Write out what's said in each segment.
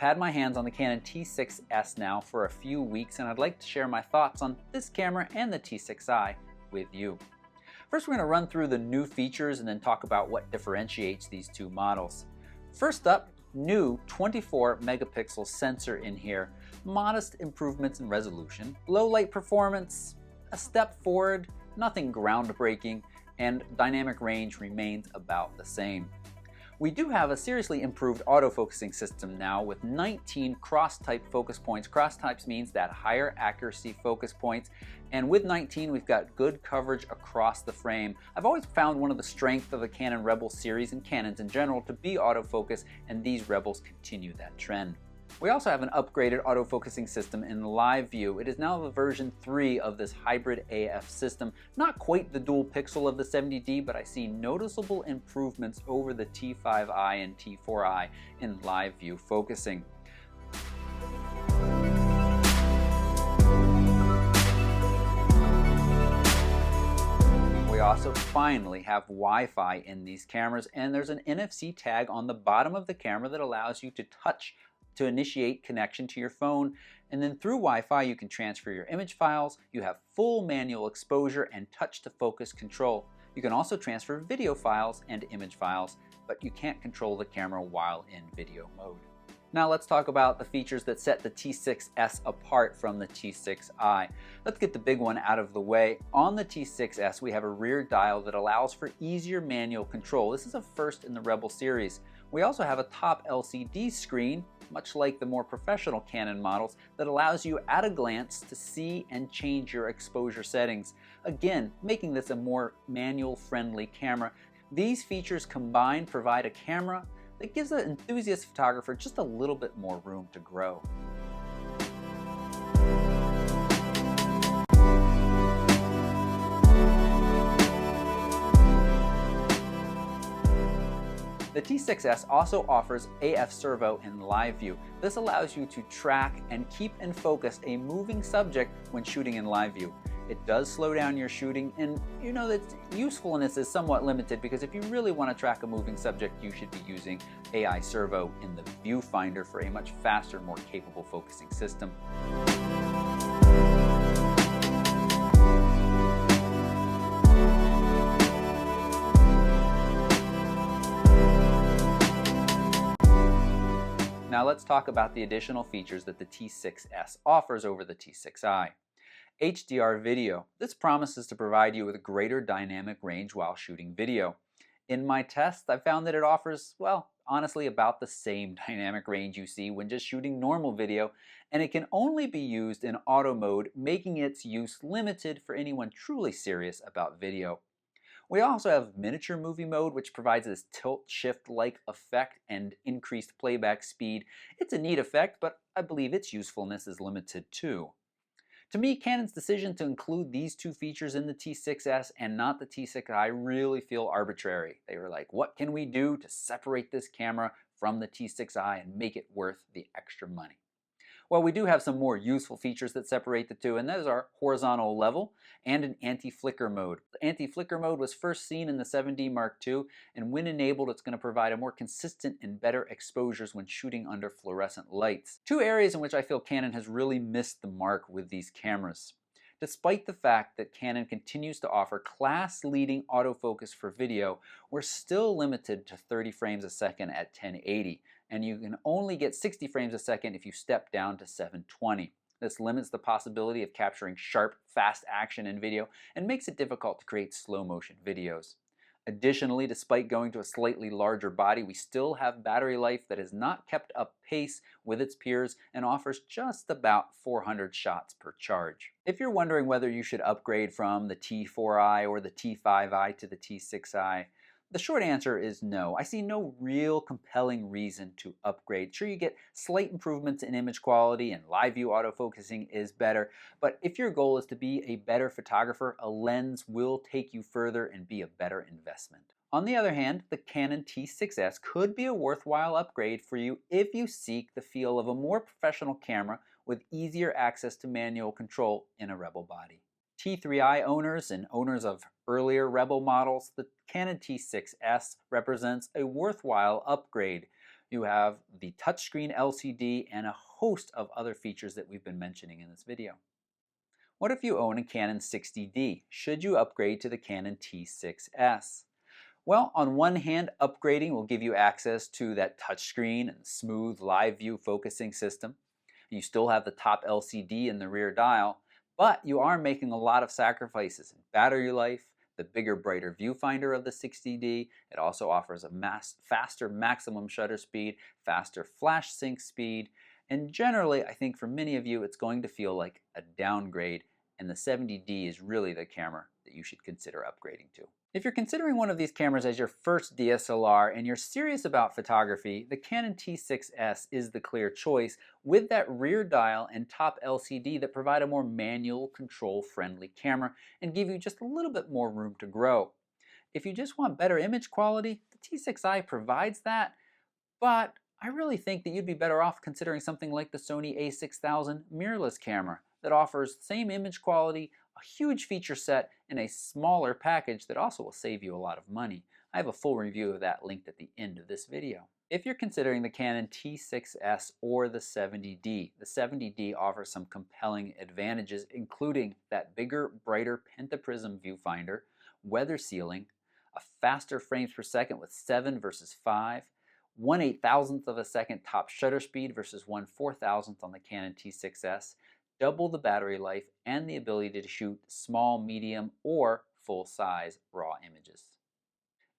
had my hands on the Canon T6s now for a few weeks, and I'd like to share my thoughts on this camera and the T6i with you. First, we're going to run through the new features and then talk about what differentiates these two models. First up, new 24 megapixel sensor in here, modest improvements in resolution, low light performance, a step forward, nothing groundbreaking, and dynamic range remains about the same. We do have a seriously improved autofocusing system now with 19 cross-type focus points. Cross-types means that higher accuracy focus points, and with 19 we've got good coverage across the frame. I've always found one of the strengths of the Canon Rebel series and Canons in general to be autofocus, and these Rebels continue that trend. We also have an upgraded autofocusing system in live view. It is now the version 3 of this hybrid AF system. Not quite the dual pixel of the 70D, but I see noticeable improvements over the T5i and T4i in live view focusing. We also finally have Wi-Fi in these cameras, and there's an NFC tag on the bottom of the camera that allows you to touch to initiate connection to your phone, and then through Wi-Fi you can transfer your image files. You have full manual exposure and touch to focus control. You can also transfer video files and image files, but you can't control the camera while in video mode. Now let's talk about the features that set the T6s apart from the T6i. Let's get the big one out of the way. On the T6s we have a rear dial that allows for easier manual control. This is a first in the Rebel series. We also have a top LCD screen, much like the more professional Canon models, that allows you at a glance to see and change your exposure settings. Again, making this a more manual-friendly camera. These features combined provide a camera that gives the enthusiast photographer just a little bit more room to grow. The T6s also offers AF servo in live view. This allows you to track and keep in focus a moving subject when shooting in live view. It does slow down your shooting, and you know that usefulness is somewhat limited because if you really want to track a moving subject, you should be using AI servo in the viewfinder for a much faster, more capable focusing system. Now let's talk about the additional features that the T6s offers over the T6i. HDR video. This promises to provide you with greater dynamic range while shooting video. In my tests, I found that it offers, well, honestly about the same dynamic range you see when just shooting normal video, and it can only be used in auto mode, making its use limited for anyone truly serious about video. We also have miniature movie mode, which provides this tilt shift-like effect and increased playback speed. It's a neat effect, but I believe its usefulness is limited too. To me, Canon's decision to include these two features in the T6s and not the T6i really feel arbitrary. They were like, what can we do to separate this camera from the T6i and make it worth the extra money? Well, we do have some more useful features that separate the two, and those are horizontal level and an anti-flicker mode. The anti-flicker mode was first seen in the 7D Mark II, and when enabled, it's going to provide a more consistent and better exposures when shooting under fluorescent lights. Two areas in which I feel Canon has really missed the mark with these cameras. Despite the fact that Canon continues to offer class-leading autofocus for video, we're still limited to 30 frames a second at 1080. And you can only get 60 frames a second if you step down to 720. This limits the possibility of capturing sharp, fast action in video and makes it difficult to create slow motion videos. Additionally, despite going to a slightly larger body, we still have battery life that has not kept up pace with its peers and offers just about 400 shots per charge. If you're wondering whether you should upgrade from the T4i or the T5i to the T6i, the short answer is no. I see no real compelling reason to upgrade. Sure, you get slight improvements in image quality and live view autofocusing is better, but if your goal is to be a better photographer, a lens will take you further and be a better investment. On the other hand, the Canon T6s could be a worthwhile upgrade for you if you seek the feel of a more professional camera with easier access to manual control in a Rebel body. T3i owners and owners of earlier Rebel models, the Canon T6s represents a worthwhile upgrade. You have the touchscreen LCD and a host of other features that we've been mentioning in this video. What if you own a Canon 60D? Should you upgrade to the Canon T6s? Well, on one hand, upgrading will give you access to that touchscreen and smooth live view focusing system. You still have the top LCD in the rear dial, but you are making a lot of sacrifices in battery life, the bigger, brighter viewfinder of the 60D. It also offers a faster maximum shutter speed, faster flash sync speed, and generally, I think for many of you, it's going to feel like a downgrade, and the 70D is really the camera that you should consider upgrading to. If you're considering one of these cameras as your first DSLR and you're serious about photography, the Canon T6s is the clear choice with that rear dial and top LCD that provide a more manual control friendly camera and give you just a little bit more room to grow. If you just want better image quality, the T6i provides that, but I really think that you'd be better off considering something like the Sony a6000 mirrorless camera that offers the same image quality, a huge feature set, and a smaller package that also will save you a lot of money. I have a full review of that linked at the end of this video. If you're considering the Canon T6s or the 70D offers some compelling advantages, including that bigger, brighter pentaprism viewfinder, weather sealing, a faster frames per second with 7 versus 5, 1/8,000th of a second top shutter speed versus 1/4,000th on the Canon T6s, double the battery life, and the ability to shoot small, medium, or full-size RAW images.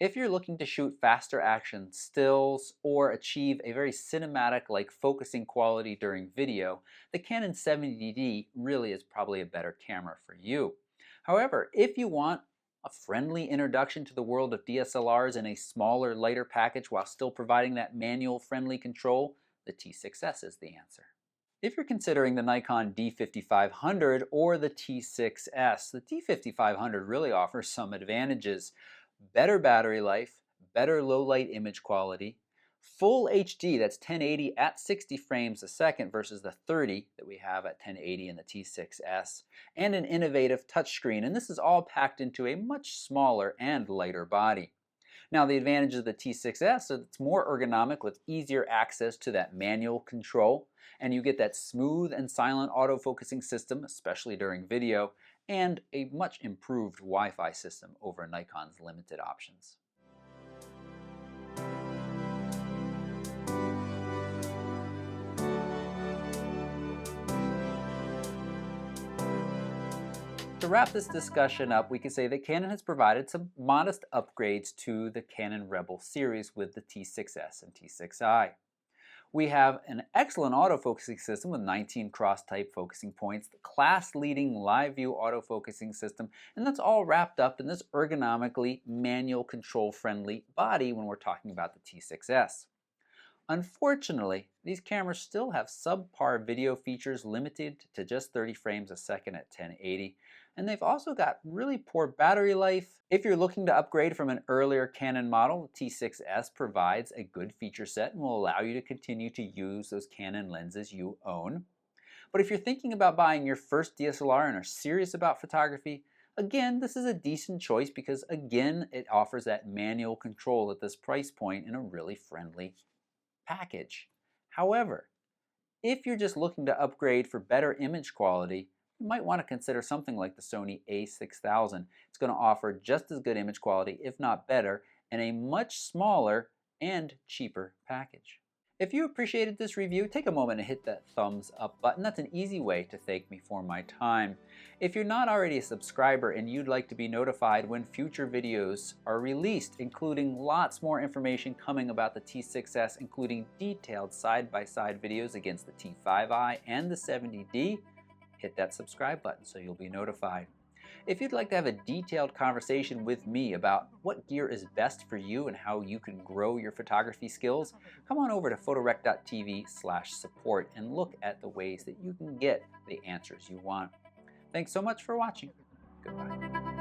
If you're looking to shoot faster action stills or achieve a very cinematic-like focusing quality during video, the Canon 70D really is probably a better camera for you. However, if you want a friendly introduction to the world of DSLRs in a smaller, lighter package while still providing that manual-friendly control, the T6s is the answer. If you're considering the Nikon D5500 or the T6s, the D5500 really offers some advantages. Better battery life, better low light image quality, full HD, that's 1080 at 60 frames a second versus the 30 that we have at 1080 in the T6s, and an innovative touchscreen, and this is all packed into a much smaller and lighter body. Now, the advantage of the T6s is it's more ergonomic with easier access to that manual control, and you get that smooth and silent autofocusing system, especially during video, and a much improved Wi-Fi system over Nikon's limited options. To wrap this discussion up, we can say that Canon has provided some modest upgrades to the Canon Rebel series with the T6s and T6i. We have an excellent autofocusing system with 19 cross-type focusing points, the class-leading live view autofocusing system, and that's all wrapped up in this ergonomically manual control-friendly body when we're talking about the T6s. Unfortunately, these cameras still have subpar video features limited to just 30 frames a second at 1080, and they've also got really poor battery life. If you're looking to upgrade from an earlier Canon model, the T6s provides a good feature set and will allow you to continue to use those Canon lenses you own. But if you're thinking about buying your first DSLR and are serious about photography, again, this is a decent choice because, again, it offers that manual control at this price point in a really friendly package. However, if you're just looking to upgrade for better image quality, you might want to consider something like the Sony a6000. It's going to offer just as good image quality, if not better, in a much smaller and cheaper package. If you appreciated this review, take a moment to hit that thumbs up button. That's an easy way to thank me for my time. If you're not already a subscriber and you'd like to be notified when future videos are released, including lots more information coming about the T6s, including detailed side-by-side videos against the T5i and the 70D, hit that subscribe button so you'll be notified. If you'd like to have a detailed conversation with me about what gear is best for you and how you can grow your photography skills, come on over to photorec.tv/support and look at the ways that you can get the answers you want. Thanks so much for watching. Goodbye.